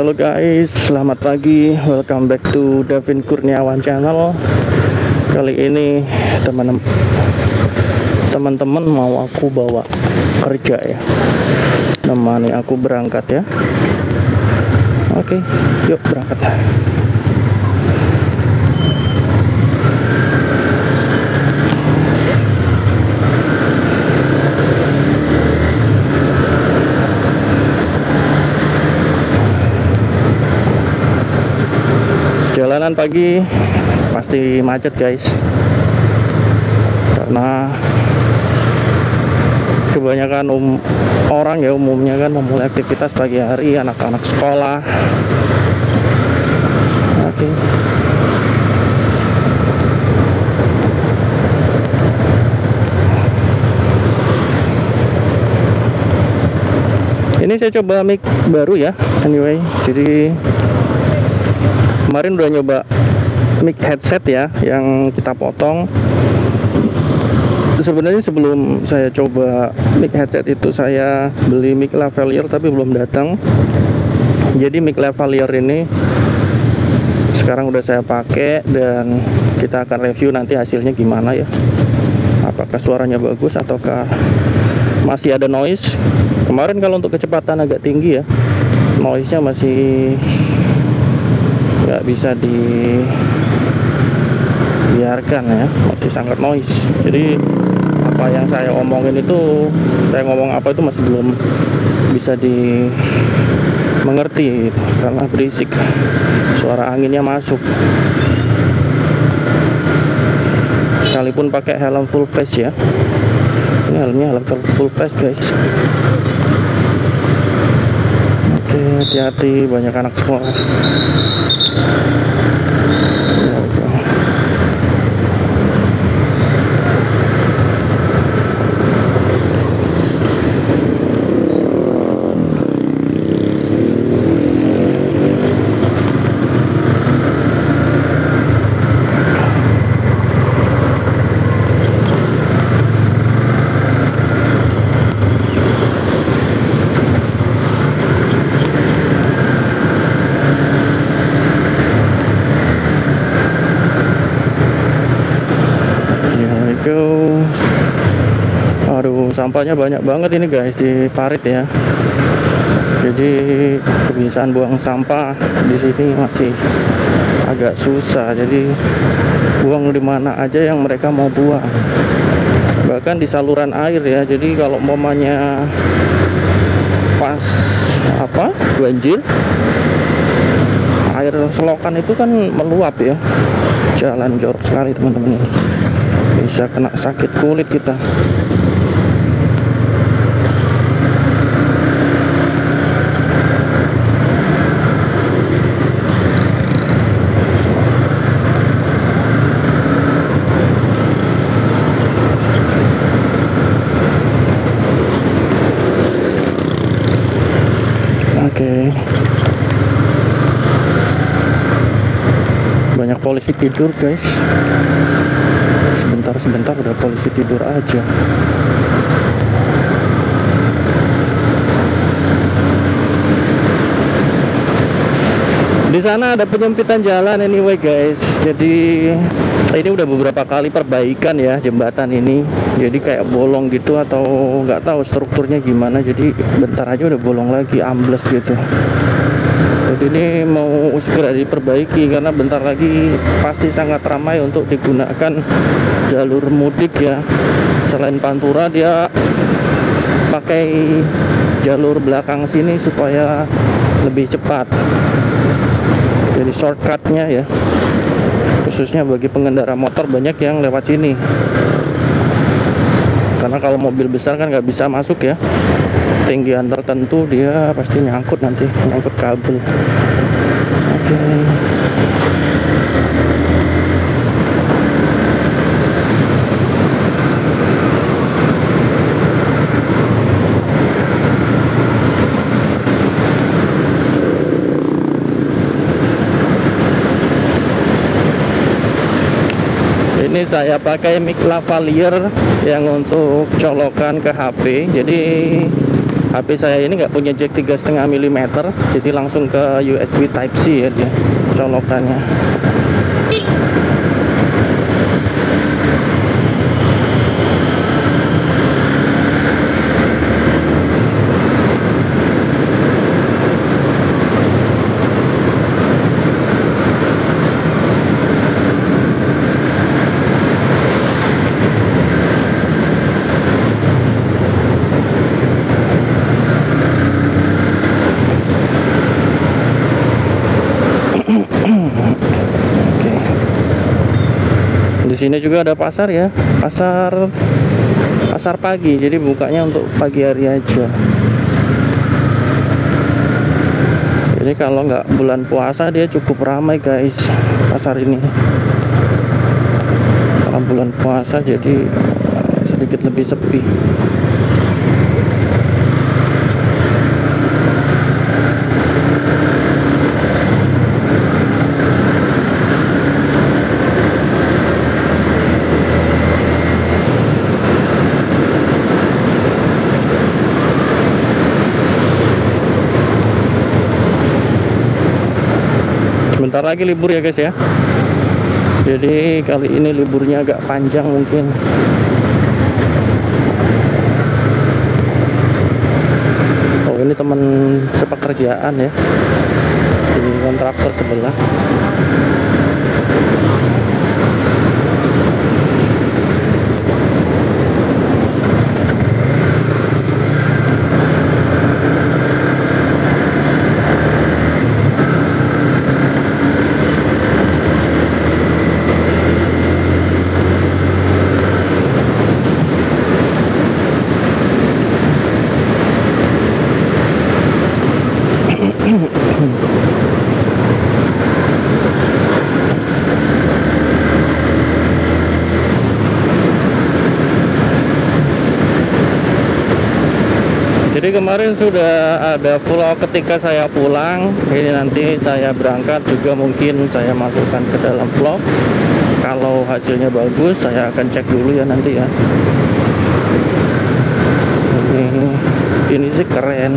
Halo guys, selamat pagi. Welcome back to Davin Kurniawan channel. Kali ini teman-teman mau aku bawa kerja ya, nemani aku berangkat ya. Oke, yuk berangkat. Jalanan pagi pasti macet guys, karena kebanyakan orang ya umumnya kan memulai aktivitas pagi hari, anak-anak sekolah. Oke. Ini saya coba mic baru ya, anyway. Jadi kemarin udah nyoba mic headset ya, yang kita potong. Sebenarnya sebelum saya coba mic headset itu saya beli mic lavalier tapi belum datang. Jadi mic lavalier ini sekarang udah saya pakai dan kita akan review nanti hasilnya gimana ya. Apakah suaranya bagus ataukah masih ada noise. Kemarin kalau untuk kecepatan agak tinggi ya, noise-nya masih nggak bisa dibiarkan ya, masih sangat noise. Jadi apa yang saya omongin itu, saya ngomong apa itu masih belum bisa dimengerti gitu, karena berisik, suara anginnya masuk. Sekalipun pakai helm full face ya, ini helmnya helm full face guys. Oke, hati-hati, banyak anak sekolah. Aduh, sampahnya banyak banget ini guys di parit ya. Jadi kebiasaan buang sampah di sini masih agak susah. Jadi buang di mana aja yang mereka mau buang. Bahkan di saluran air ya. Jadi kalau umpamanya pas banjir, air selokan itu kan meluap ya. Jalan jorok sekali teman-teman ini. Bisa kena sakit kulit kita. Oke. Banyak polisi tidur guys. Sebentar udah polisi tidur aja. Di sana ada penyempitan jalan anyway guys. Jadi ini udah beberapa kali perbaikan ya jembatan ini. Jadi kayak bolong gitu atau nggak tahu strukturnya gimana. Jadi bentar aja udah bolong lagi, ambles gitu. Jadi ini mau segera diperbaiki karena bentar lagi pasti sangat ramai untuk digunakan jalur mudik ya. Selain Pantura dia pakai jalur belakang sini supaya lebih cepat. Jadi shortcutnya ya, khususnya bagi pengendara motor banyak yang lewat sini. Karena kalau mobil besar kan nggak bisa masuk ya, tinggian tertentu dia pasti nyangkut nanti, nyangkut kabel. Oke. Ini saya pakai mic lavalier yang untuk colokan ke HP. Jadi HP saya ini nggak punya jack 3,5 mm, jadi langsung ke USB Type C ya dia colokannya. Di sini juga ada pasar ya, pasar pagi, jadi bukanya untuk pagi hari aja. Jadi kalau nggak bulan puasa dia cukup ramai guys, pasar ini. Kalau bulan puasa jadi sedikit lebih sepi. Bentar lagi libur ya guys ya. Jadi kali ini liburnya agak panjang mungkin. Oh ini teman sepekerjaan ya, di kontraktor sebelah. Jadi kemarin sudah ada vlog ketika saya pulang. Ini nanti saya berangkat juga mungkin saya masukkan ke dalam vlog. Kalau hasilnya bagus saya akan cek dulu ya nanti ya. Ini sih keren,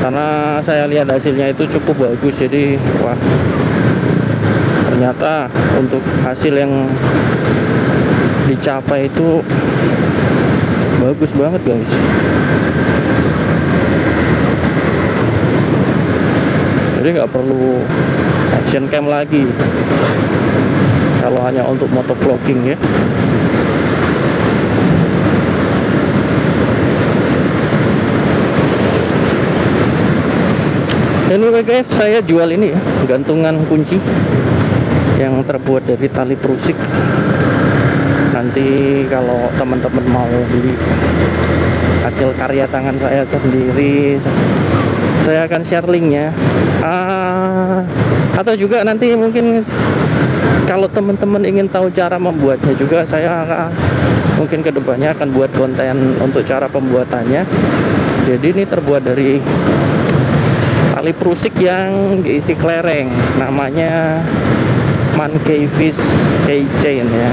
karena saya lihat hasilnya itu cukup bagus. Jadi wah, ternyata untuk hasil yang dicapai itu bagus banget guys. Jadi nggak perlu action cam lagi kalau hanya untuk motovlogging ya. Anyway guys, saya jual ini ya, gantungan kunci yang terbuat dari tali prusik. Nanti kalau teman-teman mau beli hasil karya tangan saya sendiri, saya akan share linknya. Atau juga nanti mungkin kalau teman-teman ingin tahu cara membuatnya juga, saya mungkin kedepannya akan buat konten untuk cara pembuatannya. Jadi ini terbuat dari tali prusik yang diisi kelereng, namanya monkey fish keychain ya.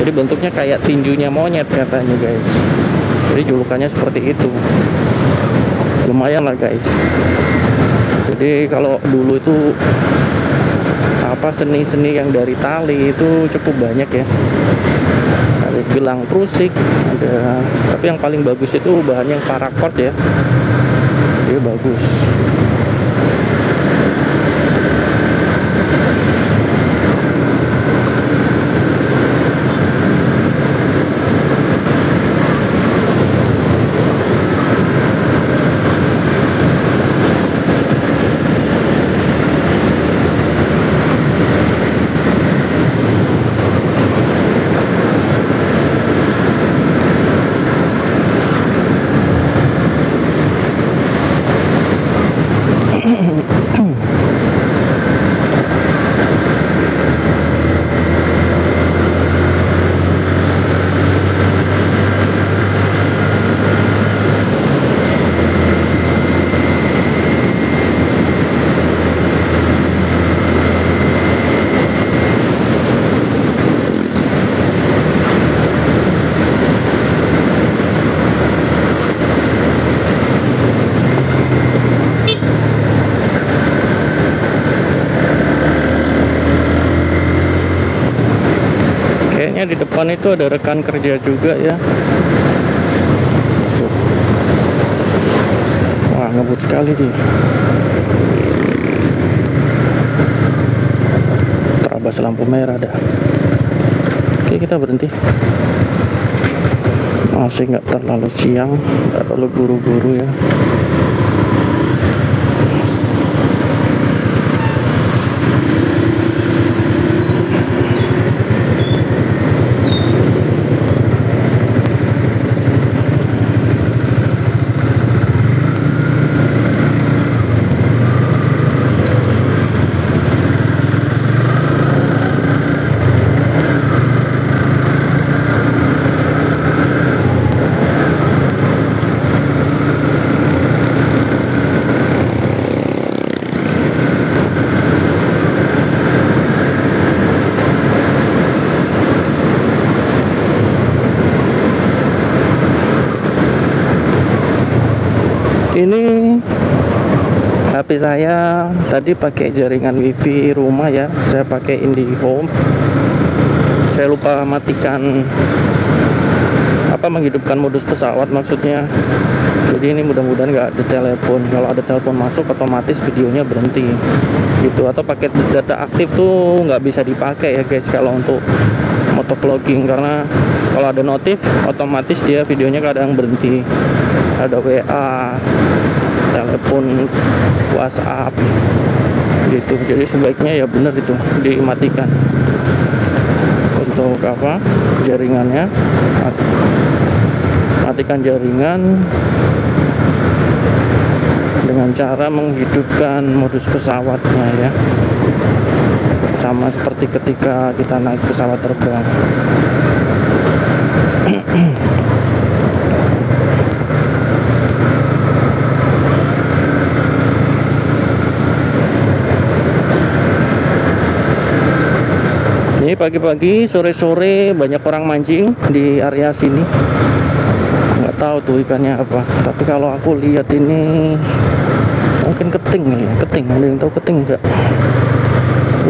Jadi bentuknya kayak tinjunya monyet katanya guys. Jadi julukannya seperti itu. Lumayan lah guys. Jadi kalau dulu itu seni-seni yang dari tali itu cukup banyak ya. Ada gelang prusik, ada, tapi yang paling bagus itu bahannya yang paracord ya. Dia bagus. Kayaknya di depan itu ada rekan kerja juga ya. Tuh. Wah, ngebut sekali dia. Terabas lampu merah dah. Oke, kita berhenti. Masih nggak terlalu siang, nggak terlalu buru-buru ya. Ini HP saya tadi pakai jaringan WiFi rumah ya, saya pakai IndiHome. Saya lupa matikan menghidupkan modus pesawat maksudnya. Jadi ini mudah-mudahan nggak ada telepon. Kalau ada telepon masuk otomatis videonya berhenti gitu. Atau paket data aktif tuh nggak bisa dipakai ya guys kalau untuk motovlogging, karena kalau ada notif otomatis dia videonya kadang berhenti. Ada WA, telepon, WhatsApp gitu. Jadi sebaiknya ya benar itu dimatikan untuk jaringannya. Matikan jaringan dengan cara menghidupkan modus pesawatnya ya, sama seperti ketika kita naik pesawat terbang. Ini pagi-pagi, sore-sore banyak orang mancing di area sini. Nggak tahu tuh ikannya apa. Tapi kalau aku lihat ini mungkin keting ya, keting. Ada yang tahu keting nggak?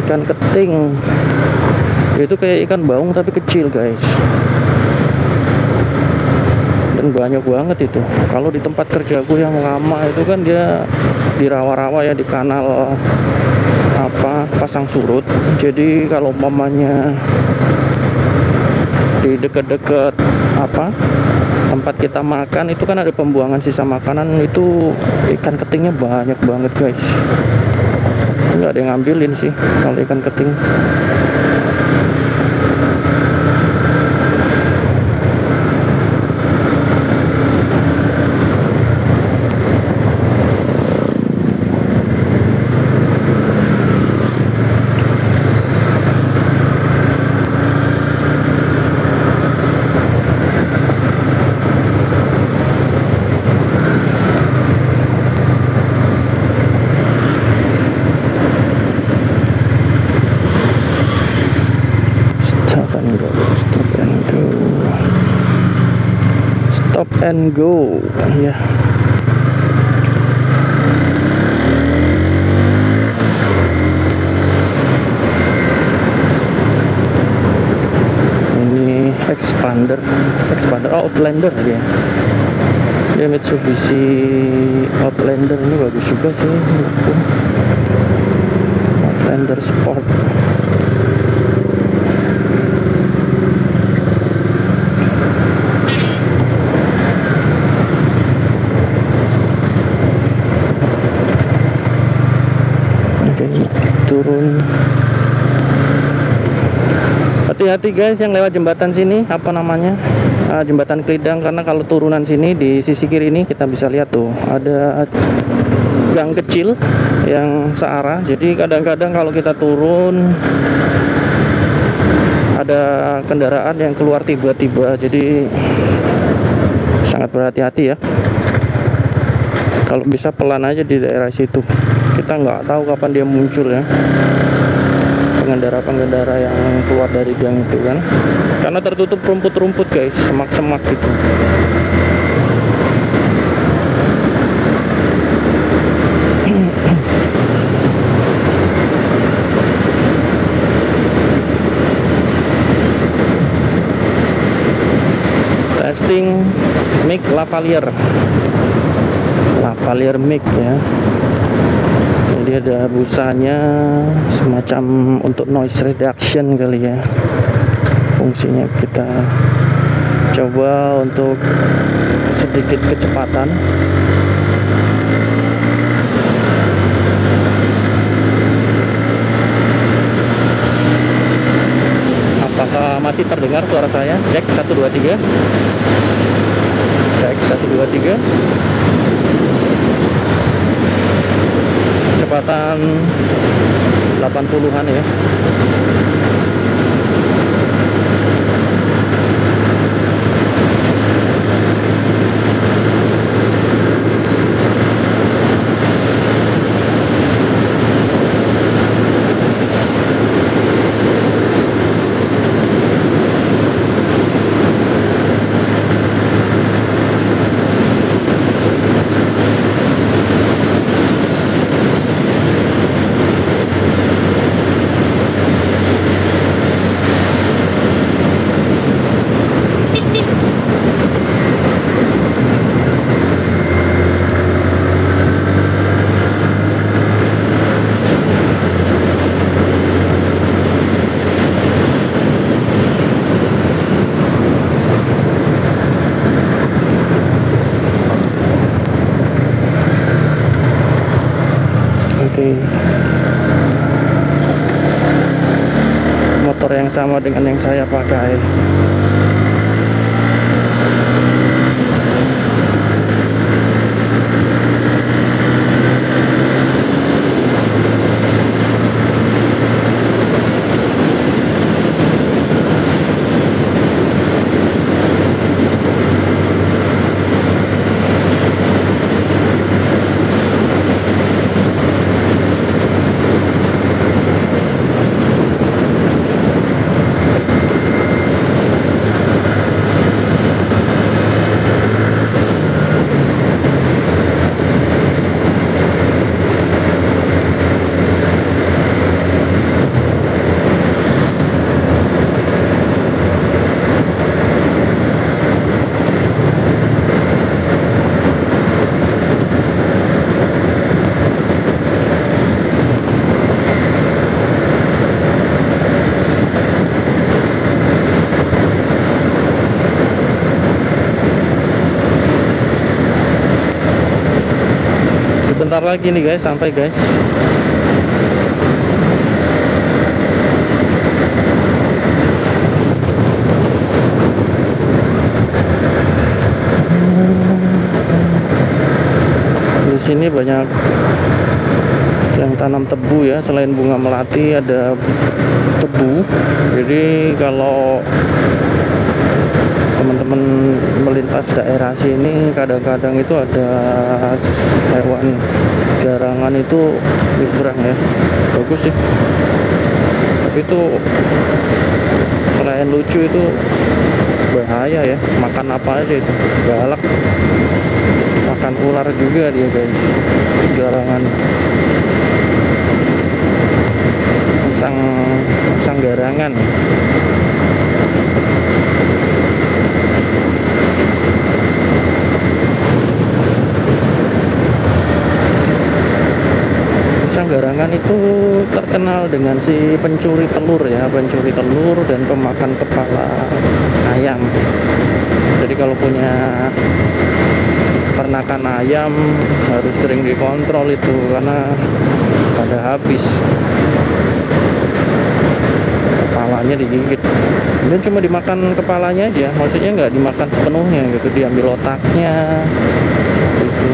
Ikan keting. Itu kayak ikan baung tapi kecil guys. Dan banyak banget itu. Kalau di tempat kerjaku yang lama itu kan dia di rawa-rawa ya, di kanal pasang surut. Jadi kalau umpamanya di dekat-dekat tempat kita makan itu kan ada pembuangan sisa makanan, itu ikan ketingnya banyak banget guys. Nggak ada yang ngambilin sih kalau ikan keting. Stop and go ya. Ini expander Outlander ya. Dia Mitsubishi Outlander ini bagus juga sih. Outlander Sport. Turun. Hati-hati guys yang lewat jembatan sini, jembatan Klidang, karena kalau turunan sini di sisi kiri ini kita bisa lihat tuh ada gang kecil yang searah. Jadi kadang-kadang kalau kita turun ada kendaraan yang keluar tiba-tiba, jadi sangat berhati-hati ya. Kalau bisa pelan aja di daerah situ. Kita nggak tahu kapan dia muncul ya, pengendara-pengendara yang keluar dari gang itu kan, karena tertutup rumput-rumput guys, semak-semak gitu. mic lavalier mic ya. Jadi ada busanya semacam untuk noise reduction kali ya. Fungsinya kita coba untuk sedikit kecepatan. Apakah masih terdengar suara saya? Cek 1 2 3. Cek 1 2 3. Kecepatan 80-an ya. Motor yang sama dengan yang saya pakai. Bentar lagi nih guys, sampai guys. Di sini banyak yang tanam tebu ya, selain bunga melati ada tebu. Jadi kalau teman-teman melintas daerah sini, kadang-kadang itu ada hewan garangan itu nyebrang ya, bagus sih. Tapi itu selain lucu itu bahaya ya, makan apa aja itu, galak, makan ular juga dia guys, garangan. Musang garangan. Garangan itu terkenal dengan si pencuri telur ya, pencuri telur dan pemakan kepala ayam. Jadi kalau punya ternakan ayam harus sering dikontrol itu, karena pada habis kepalanya digigit. Dan cuma dimakan kepalanya aja, maksudnya nggak dimakan sepenuhnya gitu, diambil otaknya gitu.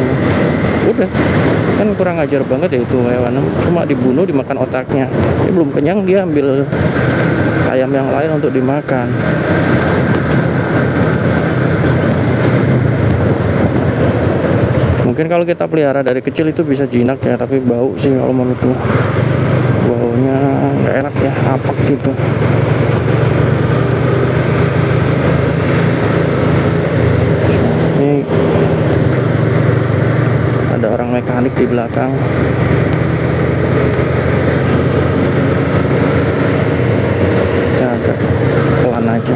Udah, kan kurang ajar banget ya itu hewan, cuma dibunuh dimakan otaknya. Ini belum kenyang dia ambil ayam yang lain untuk dimakan. Mungkin kalau kita pelihara dari kecil itu bisa jinak ya, tapi bau sih kalau menurutku, baunya nggak enak ya, apek gitu. Ini ada orang mekanik di belakang. Kita agak pelan aja.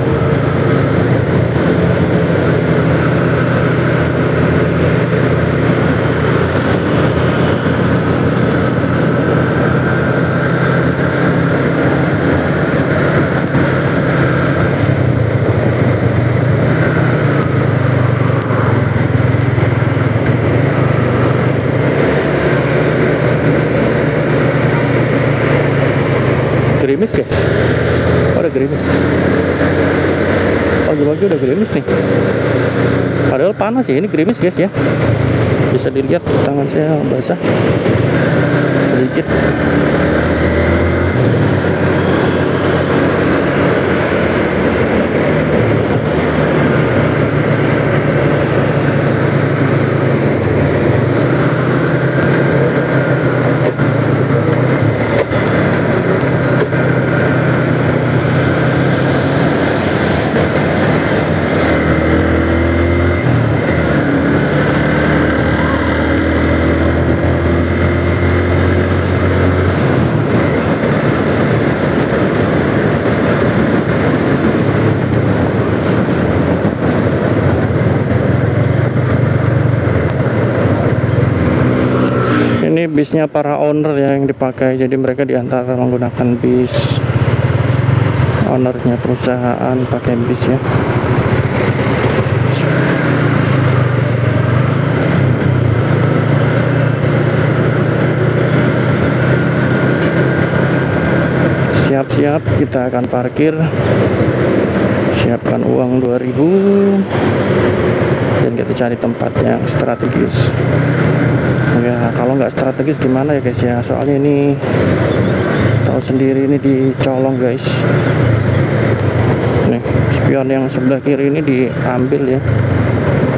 gerimis guys. Oh, ada gerimis. Pagi-pagi udah gerimis nih. Padahal panas ya, ini gerimis guys ya. Bisa dilihat tangan saya basah sedikit. Ini bisnya para owner ya yang dipakai, jadi mereka diantara menggunakan bis ownernya perusahaan pakai bis ya. Siap-siap, kita akan parkir. Siapkan uang 2000 dan kita cari tempat yang strategis. Ya kalau nggak strategis gimana ya guys ya, soalnya ini tahu sendiri ini dicolong guys. Nih spion yang sebelah kiri ini diambil ya,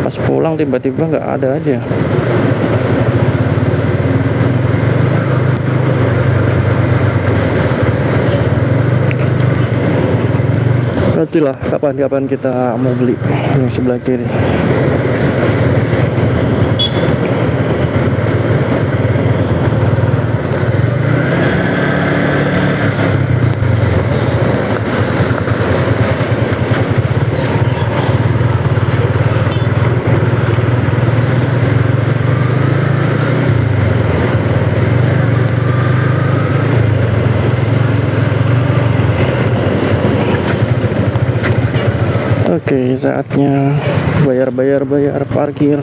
pas pulang tiba-tiba nggak ada aja. Nantilah kapan-kapan kita mau beli yang sebelah kiri. Oke, saatnya bayar parkir.